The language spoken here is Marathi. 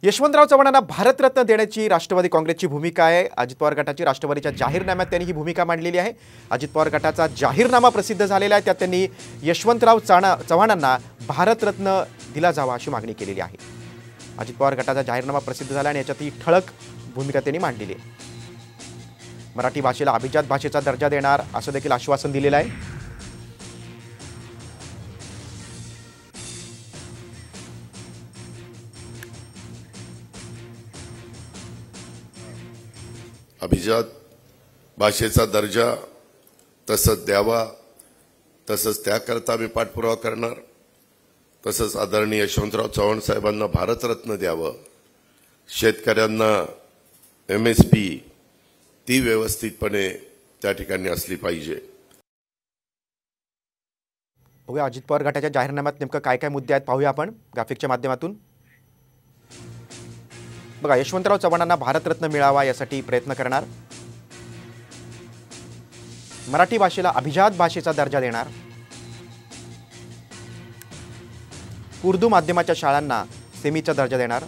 यशवंतराव चव्हाणांना भारतरत्न देण्याची राष्ट्रवादी काँग्रेसची भूमिका आहे। अजित पवार गटाची राष्ट्रवादीच्या जाहीरनाम्यात त्यांनी ही भूमिका मांडलेली आहे। अजित पवार गटाचा जाहीरनामा प्रसिद्ध झालेला आहे, त्यात त्यांनी यशवंतराव चव्हाणांना भारतरत्न दिला जावा अशी मागणी केलेली आहे। अजित पवार गटाचा जाहीरनामा प्रसिद्ध झाला आणि याच्यात ही ठळक भूमिका त्यांनी मांडलेली आहे। मराठी भाषेला अभिजात भाषेचा दर्जा देणार असं देखील आश्वासन दिलेलं आहे। अभिजात भाषेचा दर्जा तसंच द्यावा, तसंच त्याकरता मी पाठपुरावा करणार। तसंच आदरणीय यशवंतराव चव्हाण साहेबांना भारतरत्न द्यावं, शेतकऱ्यांना MSP ती व्यवस्थितपणे त्या ठिकाणी असली पाहिजे। बघूया अजित पवार गटाच्या जाहीरनाम्यात नेमकं काय काय मुद्दे आहेत पाहूया आपण ग्राफिकच्या माध्यमातून। बघा, यशवंतराव चव्हाणांना भारतरत्न मिळावा यासाठी प्रयत्न करणार, मराठी भाषेला अभिजात भाषेचा दर्जा देणार, उर्दू माध्यमाच्या शाळांना सेमीचा दर्जा देणार,